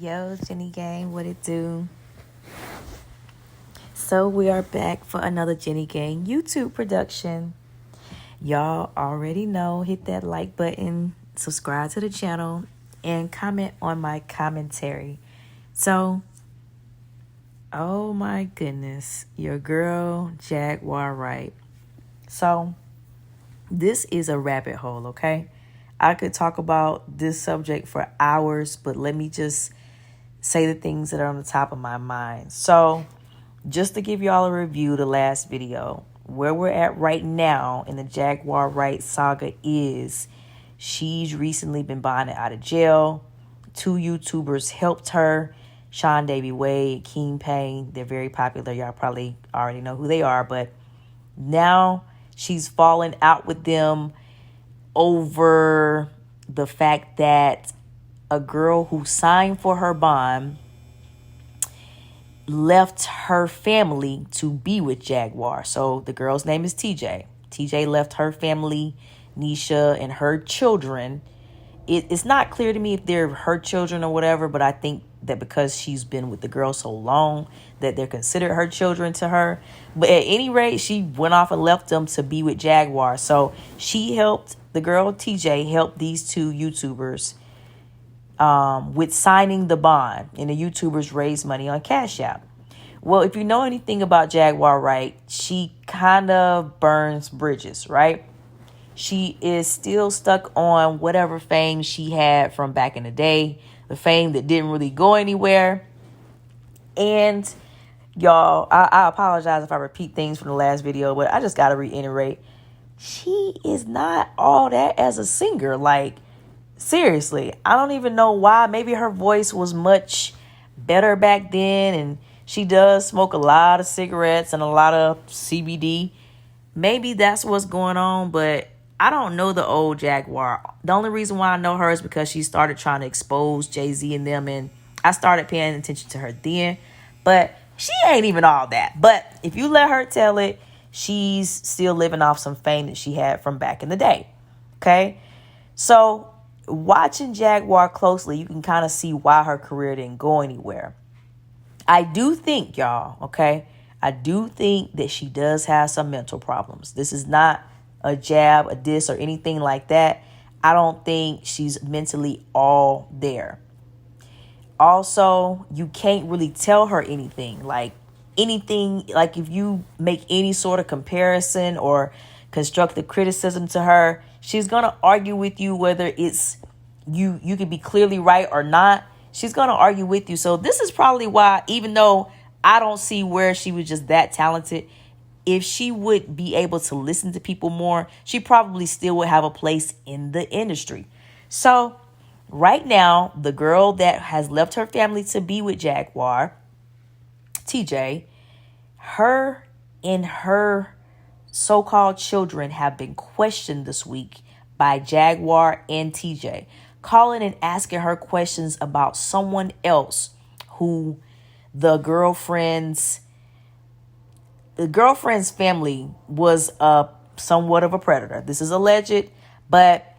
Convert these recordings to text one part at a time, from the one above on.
Yo, JennyGang, what it do? So we are back for another JennyGang YouTube production. Y'all already know, hit that like button, subscribe to the channel, and comment on my commentary. So, oh my goodness, your girl, Jaguar, right? So, this is a rabbit hole, okay? I could talk about this subject for hours, but let me just say the things that are on the top of my mind. So, just to give y'all a review, the last video, where we're at right now in the Jaguar Wright saga is she's recently been bonded out of jail. 2 YouTubers helped her, Sean Davy Wade, King Payne. They're very popular. Y'all probably already know who they are, but now she's fallen out with them over the fact that a girl who signed for her bond left her family to be with Jaguar. So the girl's name is TJ. TJ left her family, Neesha, and her children. It's not clear to me if they're her children or whatever, but I think that because she's been with the girl so long that they're considered her children to her. But at any rate, she went off and left them to be with Jaguar. So she helped, the girl TJ helped these 2 YouTubers with signing the bond, and the YouTubers raised money on Cash App. Well, if you know anything about Jaguar Wright, she kind of burns bridges, right? She is still stuck on whatever fame she had from back in the day, the fame that didn't really go anywhere. And y'all, I apologize if I repeat things from the last video, but I just got to reiterate, she is not all that as a singer. Like, seriously, I don't even know why. Maybe her voice was much better back then, and she does smoke a lot of cigarettes and a lot of CBD. Maybe that's what's going on, but I don't know the old Jaguar. The only reason why I know her is because she started trying to expose Jay-Z and them, and I started paying attention to her then. But she ain't even all that. But if you let her tell it, she's still living off some fame that she had from back in the day. Okay? So, watching Jaguar closely, you can kind of see why her career didn't go anywhere. I do think, y'all, okay, I do think that she does have some mental problems. This is not a jab, a diss, or anything like that. I don't think she's mentally all there. Also, you can't really tell her anything. Like if you make any sort of comparison or constructive criticism to her, she's going to argue with you whether it's you can be clearly right or not. She's going to argue with you. So this is probably why, even though I don't see where she was just that talented, if she would be able to listen to people more, she probably still would have a place in the industry. So right now, the girl that has left her family to be with Jaguar, TJ, her and her so-called children have been questioned this week by Jaguar and TJ, calling and asking her questions about someone else who the girlfriend's family was somewhat of a predator. This is alleged, but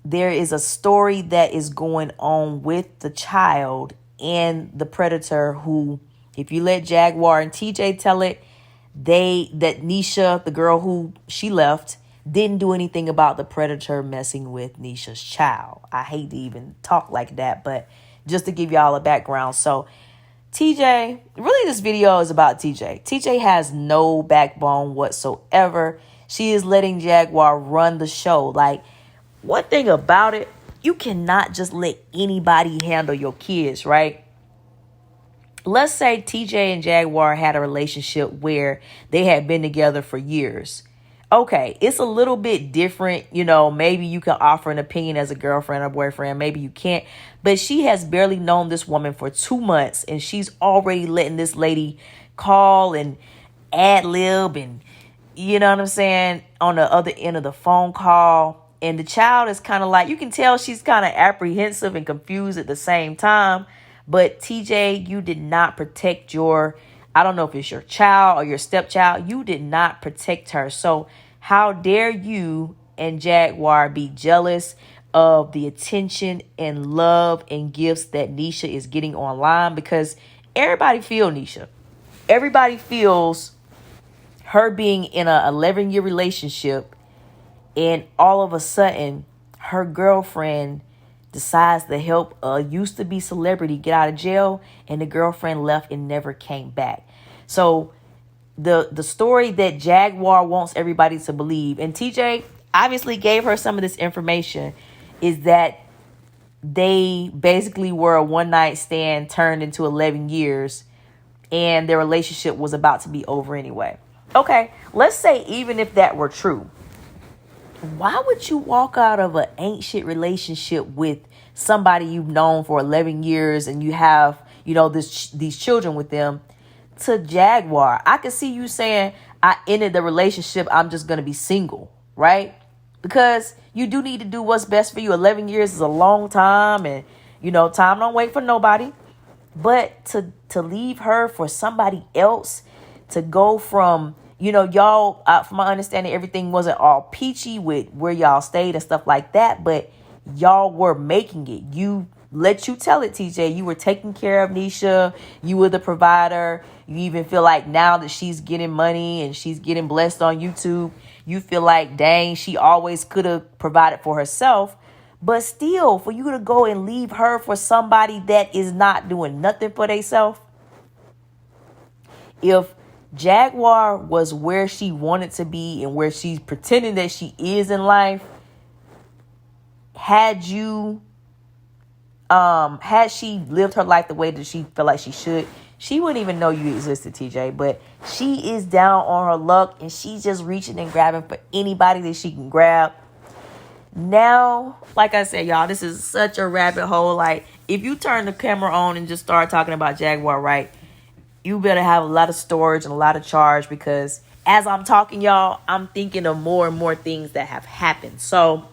there is a story that is going on with the child and the predator who, if you let Jaguar and TJ tell it, that Neesha, the girl who she left, didn't do anything about the predator messing with Neesha's child. I hate to even talk like that, but just to give y'all a background. So TJ, really this video is about TJ. TJ has no backbone whatsoever. She is letting Jaguar run the show. Like, one thing about it, you cannot just let anybody handle your kids, right? Let's say TJ and Jaguar had a relationship where they had been together for years. Okay, it's a little bit different. You know, maybe you can offer an opinion as a girlfriend or boyfriend. Maybe you can't. But she has barely known this woman for 2 months, and she's already letting this lady call and ad lib and, you know what I'm saying, on the other end of the phone call. And the child is kind of like, you can tell she's kind of apprehensive and confused at the same time. But TJ, you did not protect your, I don't know if it's your child or your stepchild. You did not protect her. So how dare you and Jaguar be jealous of the attention and love and gifts that Neesha is getting online, because everybody feels Neesha. Everybody feels her being in a 11-year relationship, and all of a sudden her girlfriend decides to help a used to be celebrity get out of jail, and the girlfriend left and never came back. So the story that Jaguar wants everybody to believe, and TJ obviously gave her some of this information, is that they basically were a one night stand turned into 11 years, and their relationship was about to be over anyway. Okay, let's say even if that were true, why would you walk out of an ancient relationship with somebody you've known for 11 years and you have, these children with them, to Jaguar? I could see you saying, I ended the relationship, I'm just going to be single, right? Because you do need to do what's best for you. 11 years is a long time, and, time don't wait for nobody. But to leave her for somebody else, to go from, y'all, from my understanding, everything wasn't all peachy with where y'all stayed and stuff like that, but y'all were making it. You tell it, TJ. You were taking care of Neesha. You were the provider. You even feel like now that she's getting money and she's getting blessed on YouTube, you feel like, dang, she always could have provided for herself. But still, for you to go and leave her for somebody that is not doing nothing for themselves. If Jaguar was where she wanted to be and where she's pretending that she is in life, had she lived her life the way that she felt like she should, she wouldn't even know you existed, TJ. But she is down on her luck, and she's just reaching and grabbing for anybody that she can grab. Now, like I said, y'all, this is such a rabbit hole. Like, if you turn the camera on and just start talking about Jaguar Wright, you better have a lot of storage and a lot of charge, because as I'm talking, y'all, I'm thinking of more and more things that have happened. So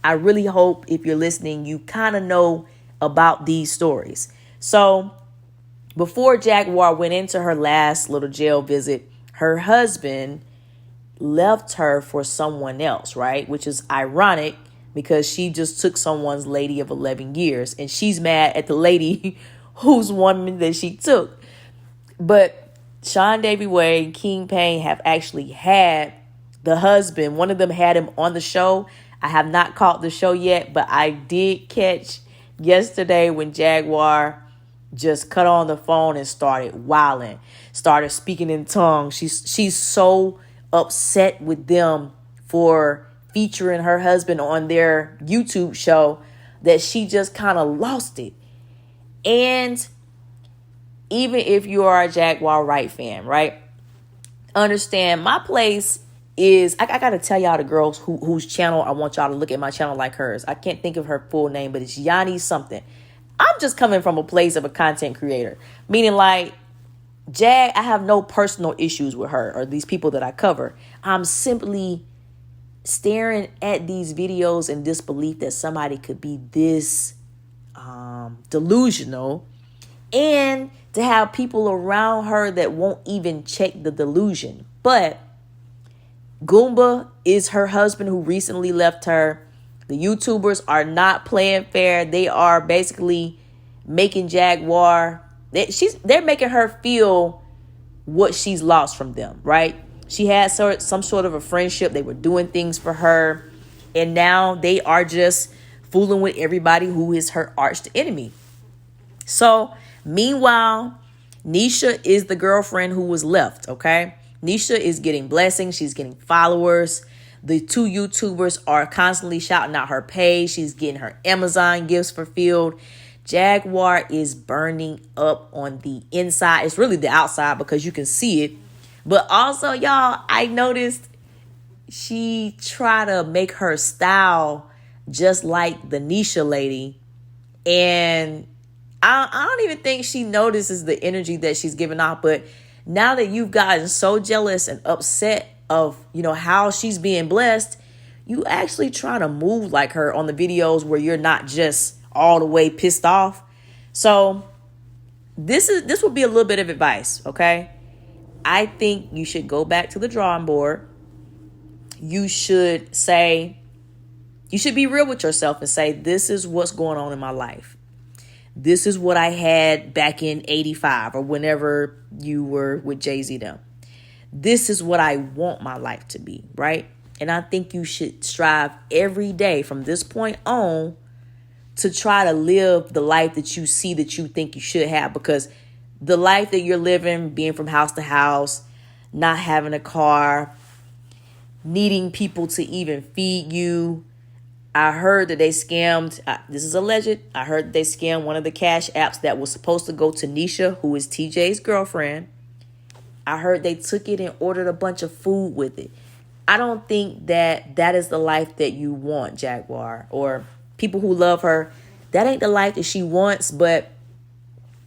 I really hope, if you're listening, you kind of know about these stories. So before Jaguar went into her last little jail visit, her husband left her for someone else, right? Which is ironic, because she just took someone's lady of 11 years, and she's mad at the lady whose woman that she took. But Sean Davy Way, King Payne have actually had the husband. One of them had him on the show. I have not caught the show yet, but I did catch yesterday when Jaguar just cut on the phone and started wilding, started speaking in tongues. She's so upset with them for featuring her husband on their YouTube show that she just kind of lost it. And even if you are a Jaguar Wright fan, right? Understand, my place is, I got to tell y'all the girls whose channel I want y'all to look at my channel like hers. I can't think of her full name, but it's Yanni something. I'm just coming from a place of a content creator, meaning like Jag, I have no personal issues with her or these people that I cover. I'm simply staring at these videos in disbelief that somebody could be this delusional, and to have people around her that won't even check the delusion. But Goomba is her husband who recently left her. The YouTubers are not playing fair. They are basically making Jaguar, they're making her feel what she's lost from them, right? She had some sort of a friendship. They were doing things for her, and now they are just fooling with everybody who is her arch enemy. So meanwhile, Neesha is the girlfriend who was left, okay? Neesha is getting blessings. She's getting followers. The two YouTubers are constantly shouting out her page. She's getting her Amazon gifts fulfilled. Jaguar is burning up on the inside. It's really the outside because you can see it. But also, y'all, I noticed she tried to make her style just like the Neesha lady. And I don't even think she notices the energy that she's giving off. But now that you've gotten so jealous and upset of, how she's being blessed, you actually try to move like her on the videos where you're not just all the way pissed off. So this would be a little bit of advice, okay? I think you should go back to the drawing board. You should say, You should be real with yourself and say, this is what's going on in my life. This is what I had back in 85 or whenever you were with Jay-Z them. This is what I want my life to be, right? And I think you should strive every day from this point on to try to live the life that you see that you think you should have, because the life that you're living, being from house to house, not having a car, needing people to even feed you. I heard that they scammed, this is alleged, I heard they scammed one of the cash apps that was supposed to go to Neesha, who is TJ's girlfriend. I heard they took it and ordered a bunch of food with it. I don't think that that is the life that you want, Jaguar, or people who love her. That ain't the life that she wants. But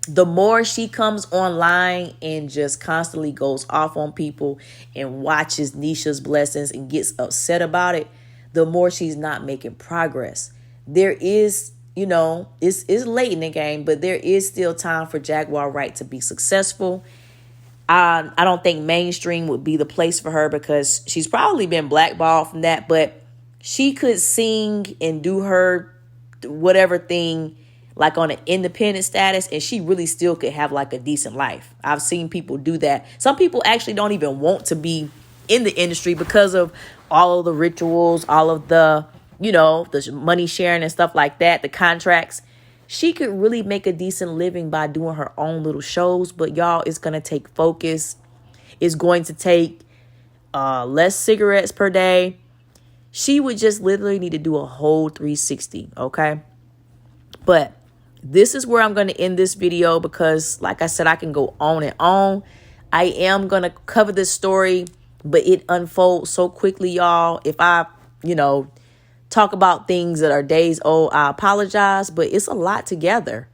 the more she comes online and just constantly goes off on people and watches Neesha's blessings and gets upset about it, the more she's not making progress. There is, it's late in the game, but there is still time for Jaguar Wright to be successful. I don't think mainstream would be the place for her because she's probably been blackballed from that, but she could sing and do her whatever thing like on an independent status, and she really still could have like a decent life. I've seen people do that. Some people actually don't even want to be in the industry because of all of the rituals, all of the, the money sharing and stuff like that, the contracts. She could really make a decent living by doing her own little shows. But y'all, it's going to take focus. It's going to take less cigarettes per day. She would just literally need to do a whole 360. Okay. But this is where I'm going to end this video because, like I said, I can go on and on. I am going to cover this story, but it unfolds so quickly, y'all. If I, talk about things that are days old, I apologize, but it's a lot together.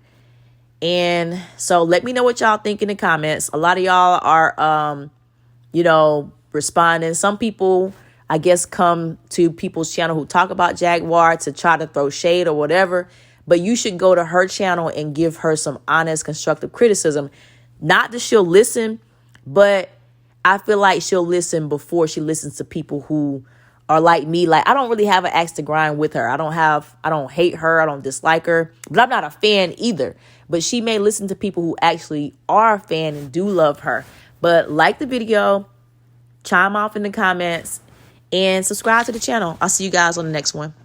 And so let me know what y'all think in the comments. A lot of y'all are, responding. Some people, I guess, come to people's channel who talk about Jaguar to try to throw shade or whatever. But you should go to her channel and give her some honest, constructive criticism. Not that she'll listen, but I feel like she'll listen before she listens to people who are like me. Like, I don't really have an axe to grind with her. I don't hate her. I don't dislike her, but I'm not a fan either. But she may listen to people who actually are a fan and do love her. But like the video, chime off in the comments, and subscribe to the channel. I'll see you guys on the next one.